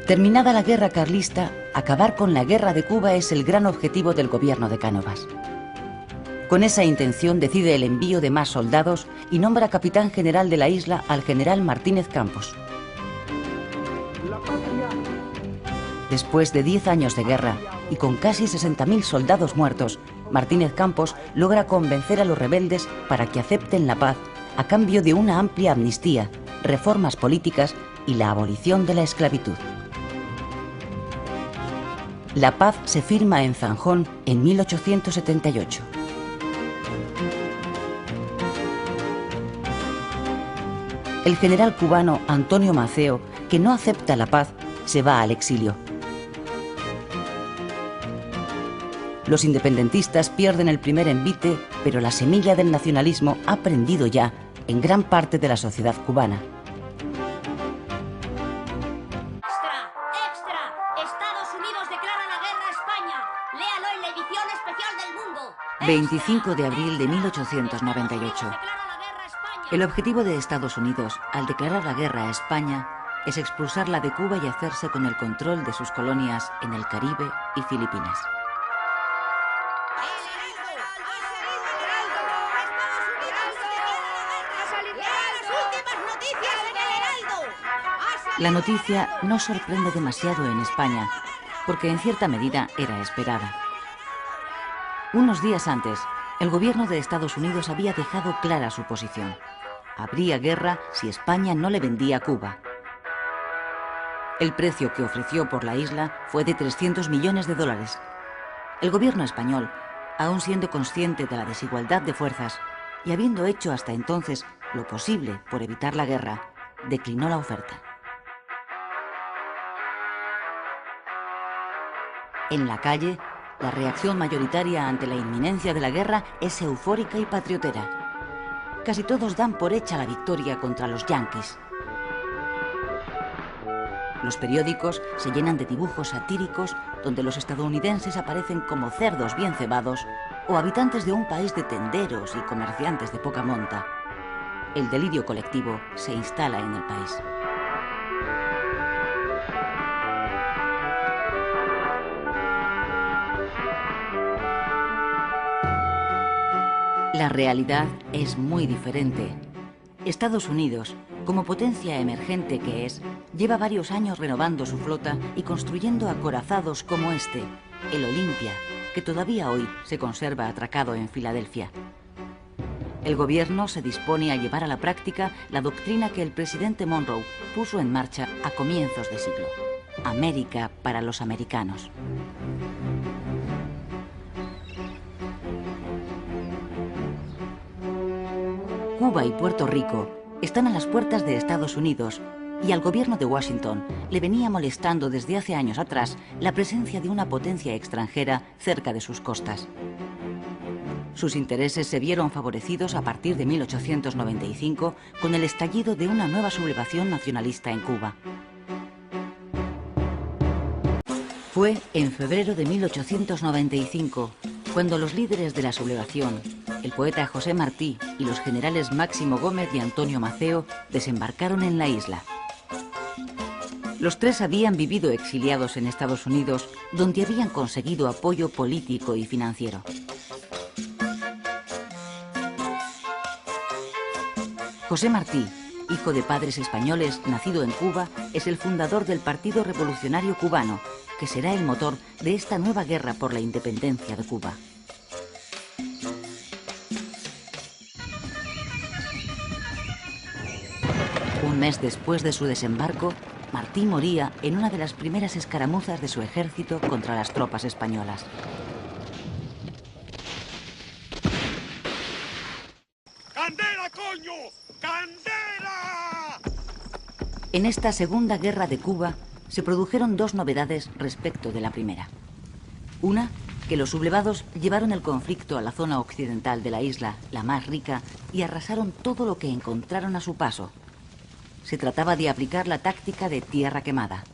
Terminada la guerra carlista, acabar con la guerra de Cuba es el gran objetivo del gobierno de Cánovas. Con esa intención decide el envío de más soldados y nombra capitán general de la isla al general Martínez Campos. Después de 10 años de guerra y con casi 60.000 soldados muertos, Martínez Campos logra convencer a los rebeldes para que acepten la paz a cambio de una amplia amnistía, reformas políticas y la abolición de la esclavitud. La paz se firma en Zanjón en 1878. El general cubano Antonio Maceo, que no acepta la paz, se va al exilio. Los independentistas pierden el primer envite, pero la semilla del nacionalismo ha prendido ya en gran parte de la sociedad cubana. ¡Extra! ¡Estados Unidos declara la guerra a España! ¡Léalo en la edición especial del Mundo! 25 de abril de 1898. El objetivo de Estados Unidos, al declarar la guerra a España, es expulsarla de Cuba y hacerse con el control de sus colonias en el Caribe y Filipinas. La noticia no sorprende demasiado en España, porque en cierta medida era esperada. Unos días antes, el gobierno de Estados Unidos había dejado clara su posición. Habría guerra si España no le vendía Cuba. El precio que ofreció por la isla fue de 300 millones de dólares. El gobierno español, aun siendo consciente de la desigualdad de fuerzas y habiendo hecho hasta entonces lo posible por evitar la guerra, declinó la oferta. En la calle, la reacción mayoritaria ante la inminencia de la guerra es eufórica y patriotera. Casi todos dan por hecha la victoria contra los yanquis. Los periódicos se llenan de dibujos satíricos donde los estadounidenses aparecen como cerdos bien cebados o habitantes de un país de tenderos y comerciantes de poca monta. El delirio colectivo se instala en el país. La realidad es muy diferente. Estados Unidos, como potencia emergente que es, lleva varios años renovando su flota y construyendo acorazados como este, el Olympia, que todavía hoy se conserva atracado en Filadelfia. El gobierno se dispone a llevar a la práctica la doctrina que el presidente Monroe puso en marcha a comienzos de siglo: América para los americanos. Cuba y Puerto Rico están a las puertas de Estados Unidos y al gobierno de Washington le venía molestando desde hace años atrás la presencia de una potencia extranjera cerca de sus costas. Sus intereses se vieron favorecidos a partir de 1895 con el estallido de una nueva sublevación nacionalista en Cuba. Fue en febrero de 1895 cuando los líderes de la sublevación, el poeta José Martí y los generales Máximo Gómez y Antonio Maceo, desembarcaron en la isla. Los tres habían vivido exiliados en Estados Unidos, donde habían conseguido apoyo político y financiero. José Martí, hijo de padres españoles, nacido en Cuba, es el fundador del Partido Revolucionario Cubano, que será el motor de esta nueva guerra por la independencia de Cuba. Un mes después de su desembarco, Martí moría en una de las primeras escaramuzas de su ejército contra las tropas españolas. ¡Candela, coño! ¡Candela! En esta segunda guerra de Cuba se produjeron dos novedades respecto de la primera. Una, que los sublevados llevaron el conflicto a la zona occidental de la isla, la más rica, y arrasaron todo lo que encontraron a su paso. Se trataba de aplicar la táctica de tierra quemada.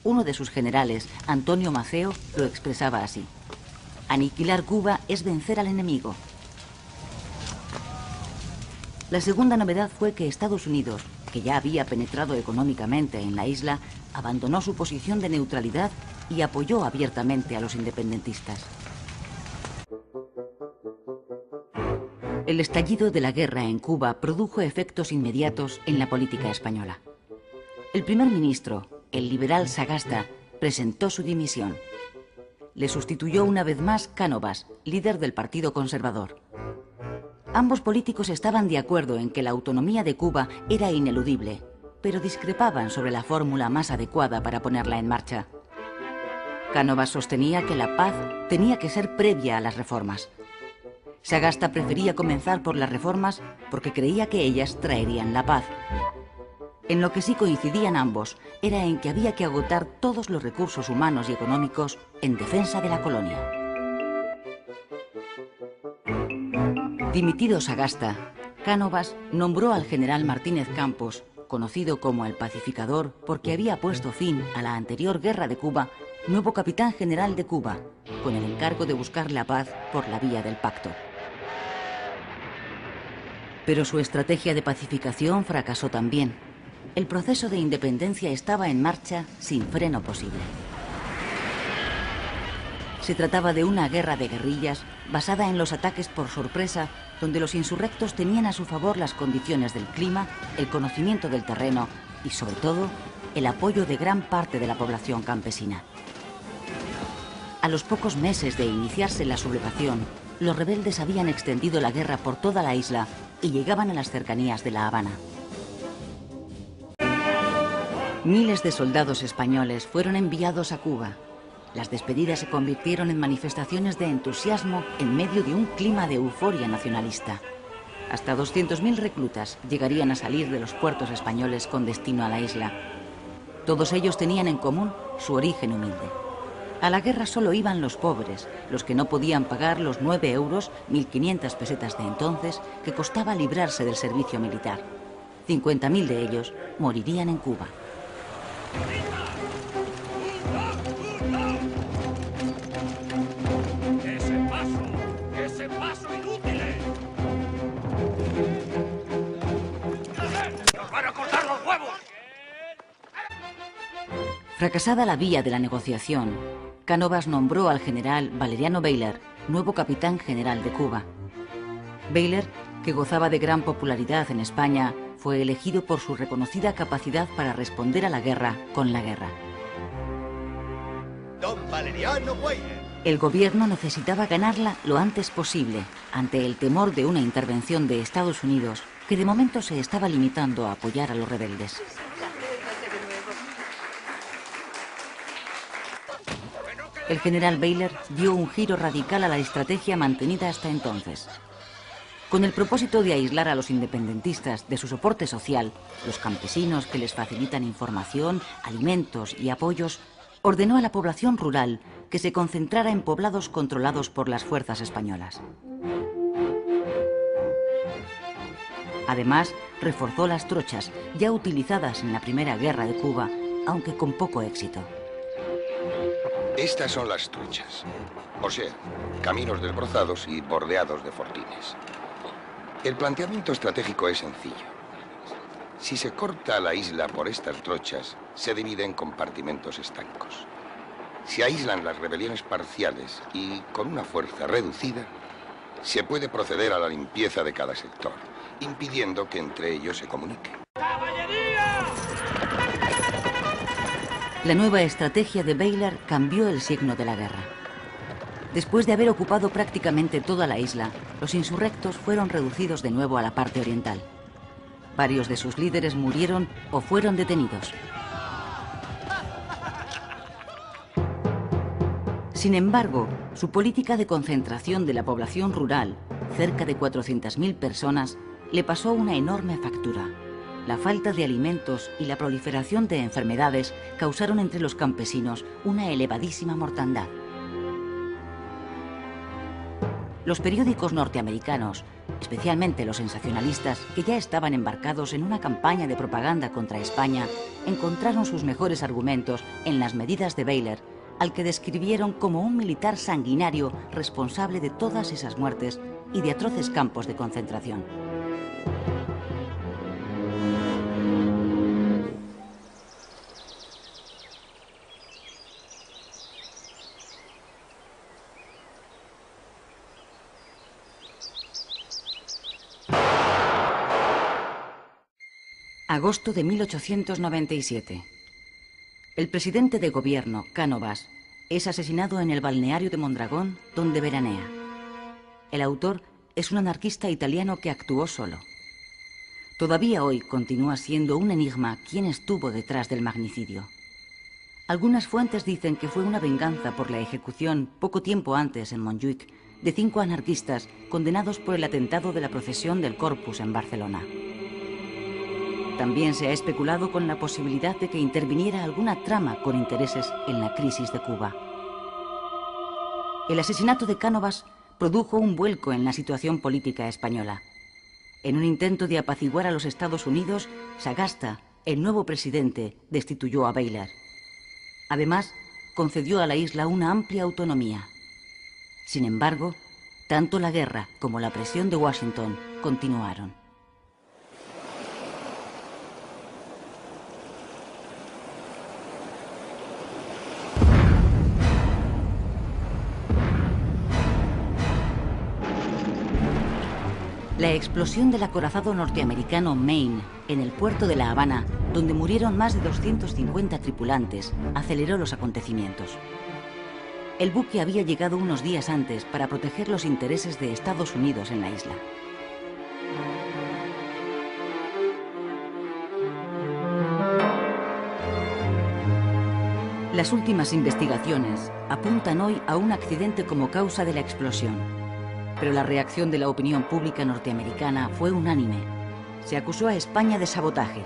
Uno de sus generales, Antonio Maceo, lo expresaba así: aniquilar Cuba es vencer al enemigo. La segunda novedad fue que Estados Unidos, que ya había penetrado económicamente en la isla, abandonó su posición de neutralidad y apoyó abiertamente a los independentistas. El estallido de la guerra en Cuba produjo efectos inmediatos en la política española. El primer ministro, el liberal Sagasta, presentó su dimisión. Le sustituyó una vez más Cánovas, líder del Partido Conservador. Ambos políticos estaban de acuerdo en que la autonomía de Cuba era ineludible, pero discrepaban sobre la fórmula más adecuada para ponerla en marcha. Cánovas sostenía que la paz tenía que ser previa a las reformas. Sagasta prefería comenzar por las reformas porque creía que ellas traerían la paz. En lo que sí coincidían ambos era en que había que agotar todos los recursos humanos y económicos en defensa de la colonia. Dimitido Sagasta, Cánovas nombró al general Martínez Campos, conocido como el pacificador porque había puesto fin a la anterior guerra de Cuba, nuevo capitán general de Cuba, con el encargo de buscar la paz por la vía del pacto. Pero su estrategia de pacificación fracasó también. El proceso de independencia estaba en marcha sin freno posible. Se trataba de una guerra de guerrillas basada en los ataques por sorpresa, donde los insurrectos tenían a su favor las condiciones del clima, el conocimiento del terreno y, sobre todo, el apoyo de gran parte de la población campesina. A los pocos meses de iniciarse la sublevación, los rebeldes habían extendido la guerra por toda la isla y llegaban a las cercanías de La Habana. Miles de soldados españoles fueron enviados a Cuba. Las despedidas se convirtieron en manifestaciones de entusiasmo en medio de un clima de euforia nacionalista. Hasta 200.000 reclutas llegarían a salir de los puertos españoles con destino a la isla. Todos ellos tenían en común su origen humilde. A la guerra solo iban los pobres, los que no podían pagar los 9 euros, 1.500 pesetas de entonces, que costaba librarse del servicio militar. 50.000 de ellos morirían en Cuba. ¡Ese paso inútiles! ¡Nos van a cortar los huevos! Fracasada la vía de la negociación, Cánovas nombró al general Valeriano Bayler, nuevo capitán general de Cuba. Bayler, que gozaba de gran popularidad en España, fue elegido por su reconocida capacidad para responder a la guerra con la guerra. Don Valeriano Bayler. El gobierno necesitaba ganarla lo antes posible, ante el temor de una intervención de Estados Unidos, que de momento se estaba limitando a apoyar a los rebeldes. El general Bayler dio un giro radical a la estrategia mantenida hasta entonces. Con el propósito de aislar a los independentistas de su soporte social, los campesinos que les facilitan información, alimentos y apoyos, ordenó a la población rural que se concentrara en poblados controlados por las fuerzas españolas. Además, reforzó las trochas ya utilizadas en la Primera Guerra de Cuba, aunque con poco éxito. Estas son las truchas, o sea, caminos desbrozados y bordeados de fortines. El planteamiento estratégico es sencillo. Si se corta la isla por estas trochas, se divide en compartimentos estancos. Se aíslan las rebeliones parciales y, con una fuerza reducida, se puede proceder a la limpieza de cada sector, impidiendo que entre ellos se comuniquen. La nueva estrategia de Bayler cambió el signo de la guerra. Después de haber ocupado prácticamente toda la isla, los insurrectos fueron reducidos de nuevo a la parte oriental. Varios de sus líderes murieron o fueron detenidos. Sin embargo, su política de concentración de la población rural, cerca de 400.000 personas, le pasó una enorme factura. La falta de alimentos y la proliferación de enfermedades causaron entre los campesinos una elevadísima mortandad. Los periódicos norteamericanos, especialmente los sensacionalistas, que ya estaban embarcados en una campaña de propaganda contra España, encontraron sus mejores argumentos en las medidas de Bayler, al que describieron como un militar sanguinario responsable de todas esas muertes y de atroces campos de concentración. Agosto de 1897. El presidente de gobierno, Cánovas, es asesinado en el balneario de Mondragón, donde veranea. El autor es un anarquista italiano que actuó solo. Todavía hoy continúa siendo un enigma quién estuvo detrás del magnicidio. Algunas fuentes dicen que fue una venganza por la ejecución, poco tiempo antes en Montjuïc, de 5 anarquistas condenados por el atentado de la procesión del Corpus en Barcelona. También se ha especulado con la posibilidad de que interviniera alguna trama con intereses en la crisis de Cuba. El asesinato de Cánovas produjo un vuelco en la situación política española. En un intento de apaciguar a los Estados Unidos, Sagasta, el nuevo presidente, destituyó a Baylor. Además, concedió a la isla una amplia autonomía. Sin embargo, tanto la guerra como la presión de Washington continuaron. La explosión del acorazado norteamericano Maine en el puerto de La Habana, donde murieron más de 250 tripulantes, aceleró los acontecimientos. El buque había llegado unos días antes para proteger los intereses de Estados Unidos en la isla. Las últimas investigaciones apuntan hoy a un accidente como causa de la explosión. Pero la reacción de la opinión pública norteamericana fue unánime. Se acusó a España de sabotaje.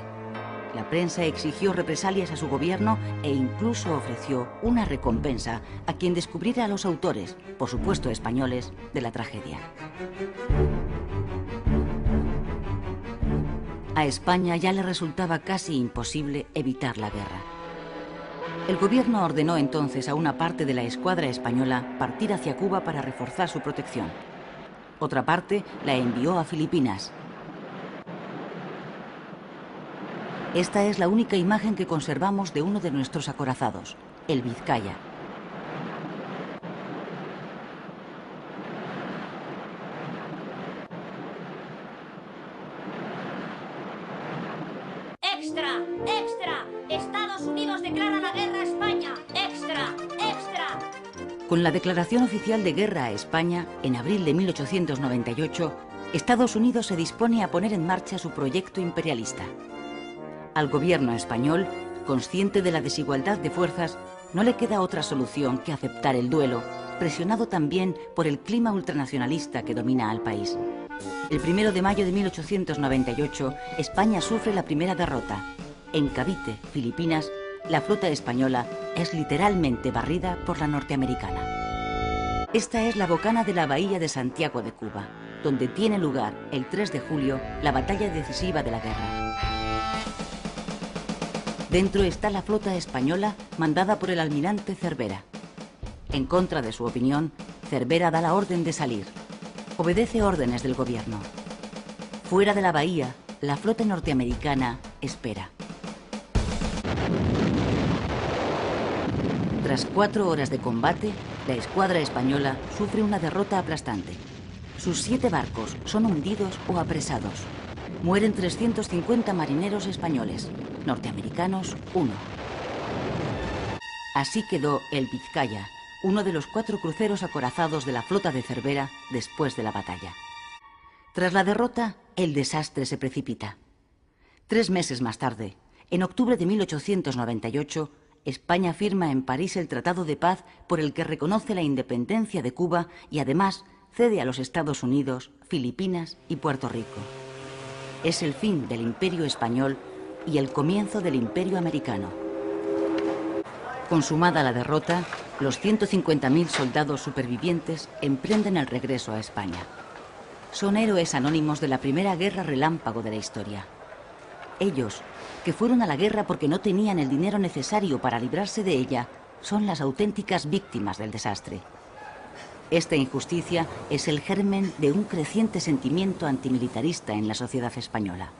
La prensa exigió represalias a su gobierno e incluso ofreció una recompensa a quien descubriera a los autores, por supuesto españoles, de la tragedia. A España ya le resultaba casi imposible evitar la guerra. El gobierno ordenó entonces a una parte de la escuadra española partir hacia Cuba para reforzar su protección. Otra parte la envió a Filipinas. Esta es la única imagen que conservamos de uno de nuestros acorazados, el Vizcaya. ¡Extra! ¡Extra! ¡Estados Unidos declara la guerra a España! ¡Extra! ¡Extra! Con la declaración oficial de guerra a España, en abril de 1898, Estados Unidos se dispone a poner en marcha su proyecto imperialista. Al gobierno español, consciente de la desigualdad de fuerzas, no le queda otra solución que aceptar el duelo, presionado también por el clima ultranacionalista que domina al país. El 1 de mayo de 1898, España sufre la primera derrota. En Cavite, Filipinas, la flota española es literalmente barrida por la norteamericana. Esta es la bocana de la bahía de Santiago de Cuba, donde tiene lugar el 3 de julio la batalla decisiva de la guerra. Dentro está la flota española mandada por el almirante Cervera. En contra de su opinión, Cervera da la orden de salir. Obedece órdenes del gobierno. Fuera de la bahía, la flota norteamericana espera. Tras 4 horas de combate, la escuadra española sufre una derrota aplastante. Sus 7 barcos son hundidos o apresados. Mueren 350 marineros españoles, norteamericanos 1. Así quedó el Vizcaya, uno de los 4 cruceros acorazados de la flota de Cervera después de la batalla. Tras la derrota, el desastre se precipita. 3 meses más tarde, en octubre de 1898, España firma en París el Tratado de Paz por el que reconoce la independencia de Cuba y además cede a los Estados Unidos, Filipinas y Puerto Rico. Es el fin del Imperio español y el comienzo del Imperio americano. Consumada la derrota, los 150.000 soldados supervivientes emprenden el regreso a España. Son héroes anónimos de la primera guerra relámpago de la historia. Ellos, que fueron a la guerra porque no tenían el dinero necesario para librarse de ella, son las auténticas víctimas del desastre. Esta injusticia es el germen de un creciente sentimiento antimilitarista en la sociedad española.